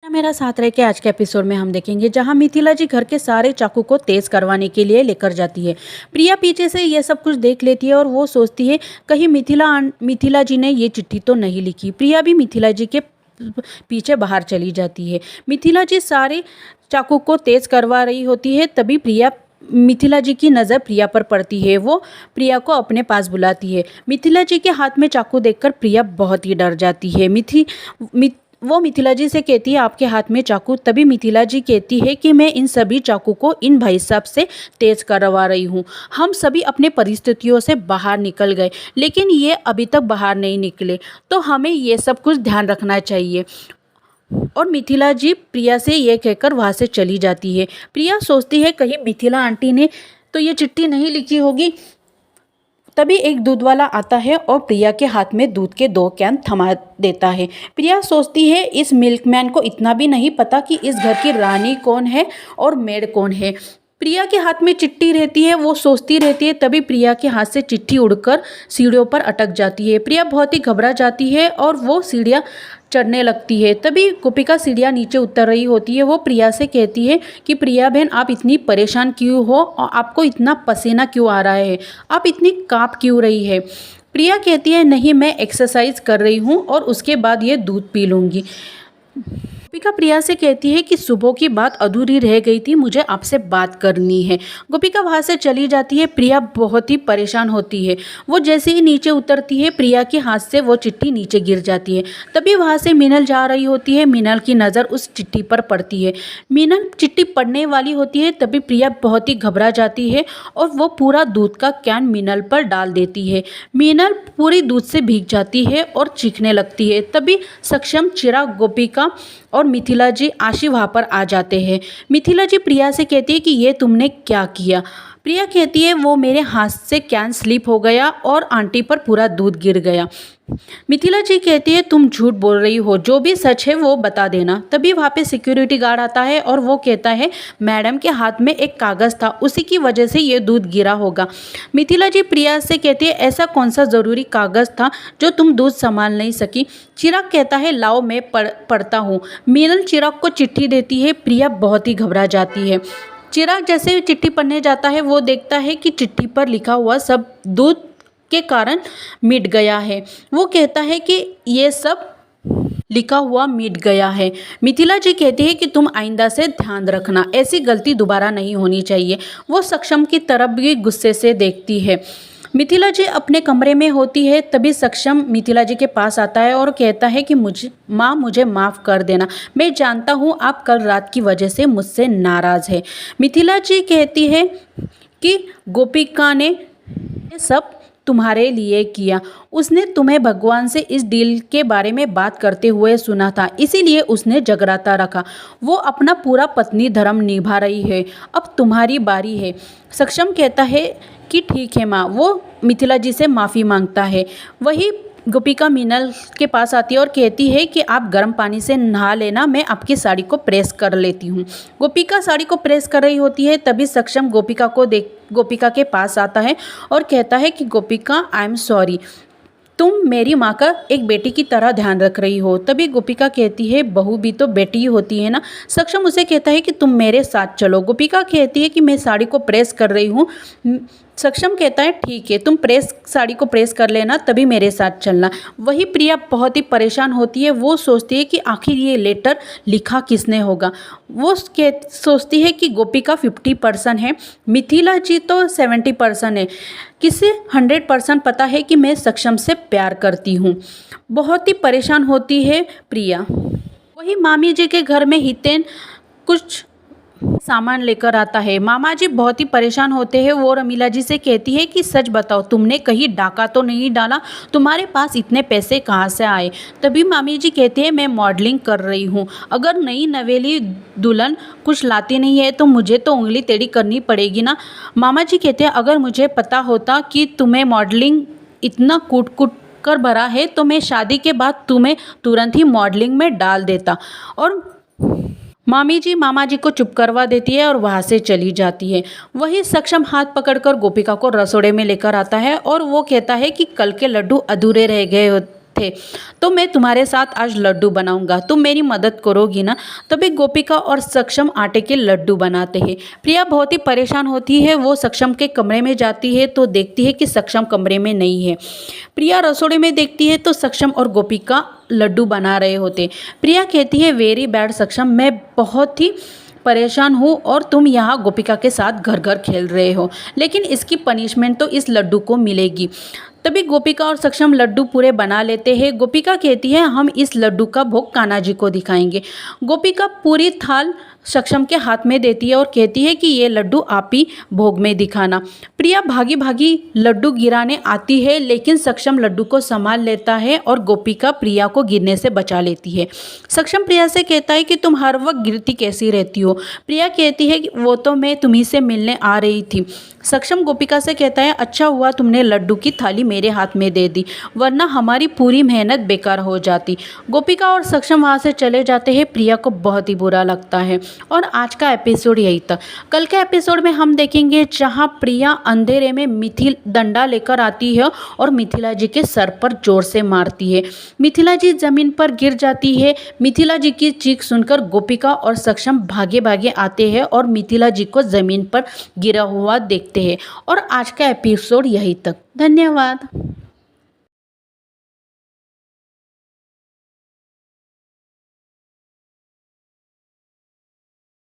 मेरा साथ रह के आज के एपिसोड में हम देखेंगे जहां मिथिला जी घर के सारे चाकू को तेज करवाने के लिए लेकर जाती है। प्रिया पीछे से ये सब कुछ देख लेती है और वो सोचती है कहीं मिथिला जी ने ये चिट्ठी तो नहीं लिखी। प्रिया भी मिथिला जी के पीछे बाहर चली जाती है। मिथिला जी सारे चाकू को तेज करवा रही होती है, तभी मिथिला जी की नज़र प्रिया पर पड़ती है। वो प्रिया को अपने पास बुलाती है। मिथिला जी के हाथ में चाकू देखकर प्रिया बहुत ही डर जाती है। वो मिथिला जी से कहती है आपके हाथ में चाकू। तभी मिथिला जी कहती है कि मैं इन सभी चाकू को इन भाई साहब से तेज करवा रही हूँ। हम सभी अपने परिस्थितियों से बाहर निकल गए, लेकिन ये अभी तक बाहर नहीं निकले, तो हमें ये सब कुछ ध्यान रखना चाहिए। और मिथिला जी प्रिया से ये कहकर वहाँ से चली जाती है। प्रिया सोचती है कहीं मिथिला आंटी ने तो ये चिट्ठी नहीं लिखी होगी। तभी एक दूध वाला आता है और प्रिया के हाथ में दूध के 2 कैन थमा देता है। प्रिया सोचती है इस मिल्कमैन को इतना भी नहीं पता कि इस घर की रानी कौन है और मेड कौन है। प्रिया के हाथ में चिट्ठी रहती है, वो सोचती रहती है। तभी प्रिया के हाथ से चिट्ठी उड़कर सीढ़ियों पर अटक जाती है। प्रिया बहुत ही घबरा जाती है और वो सीढ़ियाँ चढ़ने लगती है। तभी गोपिका सीढ़ियाँ नीचे उतर रही होती है। वो प्रिया से कहती है कि प्रिया बहन आप इतनी परेशान क्यों हो और आपको इतना पसीना क्यों आ रहा है, आप इतनी काँप क्यों रही है। प्रिया कहती है नहीं, मैं एक्सरसाइज कर रही हूँ और उसके बाद ये दूध पी लूँगी। गोपिका प्रिया से कहती है कि सुबह की बात अधूरी रह गई थी, मुझे आपसे बात करनी है। गोपिका वहाँ से चली जाती है। प्रिया बहुत ही परेशान होती है। वो जैसे ही नीचे उतरती है, प्रिया के हाथ से वो चिट्ठी नीचे गिर जाती है। तभी वहाँ से मीनल जा रही होती है। मीनल की नज़र उस चिट्ठी पर पड़ती है। मीनल चिट्ठी पढ़ने वाली होती है। तभी प्रिया बहुत ही घबरा जाती है और वो पूरा दूध का कैन मीनल पर डाल देती है। मीनल पूरी दूध से भीग जाती है और चीखने लगती है। तभी सक्षम, चिराग, गोपिका और मिथिला जी आशी वहाँ पर आ जाते हैं। मिथिला जी प्रिया से कहती है कि ये तुमने क्या किया। प्रिया कहती है वो मेरे हाथ से कैन स्लिप हो गया और आंटी पर पूरा दूध गिर गया। मिथिला जी कहती है तुम झूठ बोल रही हो, जो भी सच है वो बता देना। तभी वहाँ पे सिक्योरिटी गार्ड आता है और वो कहता है मैडम के हाथ में एक कागज़ था, उसी की वजह से ये दूध गिरा होगा। मिथिला जी प्रिया से कहती है ऐसा कौन सा ज़रूरी कागज़ था जो तुम दूध संभाल नहीं सकी। चिराग कहता है लाओ मैं पढ़ता हूँ। मीनल चिराग को चिट्ठी देती है। प्रिया बहुत ही घबरा जाती है। चिराग जैसे चिट्ठी पढ़ने जाता है, वो देखता है कि चिट्ठी पर लिखा हुआ सब दूध के कारण मिट गया है। वो कहता है कि ये सब लिखा हुआ मिट गया है। मिथिला जी कहती है कि तुम आइंदा से ध्यान रखना, ऐसी गलती दोबारा नहीं होनी चाहिए। वो सक्षम की तरफ भी गुस्से से देखती है। मिथिला जी अपने कमरे में होती है। तभी सक्षम मिथिला जी के पास आता है और कहता है कि मुझे माफ़ कर देना, मैं जानता हूँ आप कल रात की वजह से मुझसे नाराज़ है। मिथिला जी कहती है कि गोपिका ने ये सब तुम्हारे लिए किया, उसने तुम्हें भगवान से इस डील के बारे में बात करते हुए सुना था, इसीलिए उसने जगराता रखा। वो अपना पूरा पत्नी धर्म निभा रही है, अब तुम्हारी बारी है। सक्षम कहता है कि ठीक है माँ। वो मिथिला जी से माफ़ी मांगता है। वही गोपिका मीनल के पास आती है और कहती है कि आप गर्म पानी से नहा लेना, मैं आपकी साड़ी को प्रेस कर लेती हूँ। गोपिका साड़ी को प्रेस कर रही होती है। तभी सक्षम गोपिका के पास आता है और कहता है कि गोपिका आई एम सॉरी, तुम मेरी माँ का एक बेटी की तरह ध्यान रख रही हो। तभी गोपिका कहती है बहू भी तो बेटी ही होती है ना। सक्षम उसे कहता है कि तुम मेरे साथ चलो। गोपिका कहती है कि मैं साड़ी को प्रेस कर रही हूँ। सक्षम कहता है ठीक है, तुम साड़ी को प्रेस कर लेना, तभी मेरे साथ चलना। वही प्रिया बहुत ही परेशान होती है। वो सोचती है कि आखिर ये लेटर लिखा किसने होगा। वो सोचती है कि गोपिका 50% है, मिथिला जी तो 70% है, किसे 100% पता है कि मैं सक्षम से प्यार करती हूँ। बहुत ही परेशान होती है प्रिया। वही मामी जी के घर में हितेन कुछ सामान लेकर आता है। मामा जी बहुत ही परेशान होते हैं। वो रमीला जी से कहती है कि सच बताओ, तुमने कहीं डाका तो नहीं डाला, तुम्हारे पास इतने पैसे कहाँ से आए। तभी मामी जी कहती है मैं मॉडलिंग कर रही हूँ, अगर नई नवेली दुल्हन कुछ लाती नहीं है तो मुझे तो उंगली टेढ़ी करनी पड़ेगी ना। मामा जी कहते हैं अगर मुझे पता होता कि तुम्हें मॉडलिंग इतना कूट कूट कर भरा है तो मैं शादी के बाद तुम्हें तुरंत ही मॉडलिंग में डाल देता। और मामी जी मामा जी को चुप करवा देती है और वहाँ से चली जाती है। वही सक्षम हाथ पकड़कर गोपिका को रसोड़े में लेकर आता है और वो कहता है कि कल के लड्डू अधूरे रह गए थे, तो मैं तुम्हारे साथ आज लड्डू बनाऊंगा, तुम मेरी मदद करोगी ना। तभी गोपिका और सक्षम आटे के लड्डू बनाते हैं। प्रिया बहुत ही परेशान होती है। वो सक्षम के कमरे में जाती है तो देखती है कि सक्षम कमरे में नहीं है। प्रिया रसोड़े में देखती है तो सक्षम और गोपिका लड्डू बना रहे होते। प्रिया कहती है, वेरी बैड सक्षम, मैं बहुत ही परेशान हूँ और तुम यहाँ गोपिका के साथ घर घर खेल रहे हो, लेकिन इसकी पनिशमेंट तो इस लड्डू को मिलेगी। तभी गोपिका और सक्षम लड्डू पूरे बना लेते हैं। गोपिका कहती है, हम इस लड्डू का भोग कान्हा जी को दिखाएंगे। गोपिका पूरी थाल सक्षम के हाथ में देती है और कहती है कि ये लड्डू आप ही भोग में दिखाना। प्रिया भागी भागी लड्डू गिराने आती है, लेकिन सक्षम लड्डू को संभाल लेता है और गोपिका प्रिया को गिरने से बचा लेती है। सक्षम प्रिया से कहता है कि तुम हर वक्त गिरती कैसी रहती हो। प्रिया कहती है कि वो तो मैं तुम्ही से मिलने आ रही थी। सक्षम गोपिका से कहता है, अच्छा हुआ तुमने लड्डू की थाली मेरे हाथ में दे दी, वरना हमारी पूरी मेहनत बेकार हो जाती। गोपिका और सक्षम वहाँ से चले जाते हैं। प्रिया को बहुत ही बुरा लगता है। और आज का एपिसोड यही था। कल के एपिसोड में हम देखेंगे जहाँ प्रिया अंधेरे में मिथिल डंडा लेकर आती है और मिथिला जी के सर पर जोर से मारती है। मिथिला जी जमीन पर गिर जाती है। मिथिला जी की चीख सुनकर गोपिका और सक्षम भागे भागे आते हैं और मिथिला जी को जमीन पर गिरा हुआ देखते हैं। और आज का एपिसोड यही तक। धन्यवाद।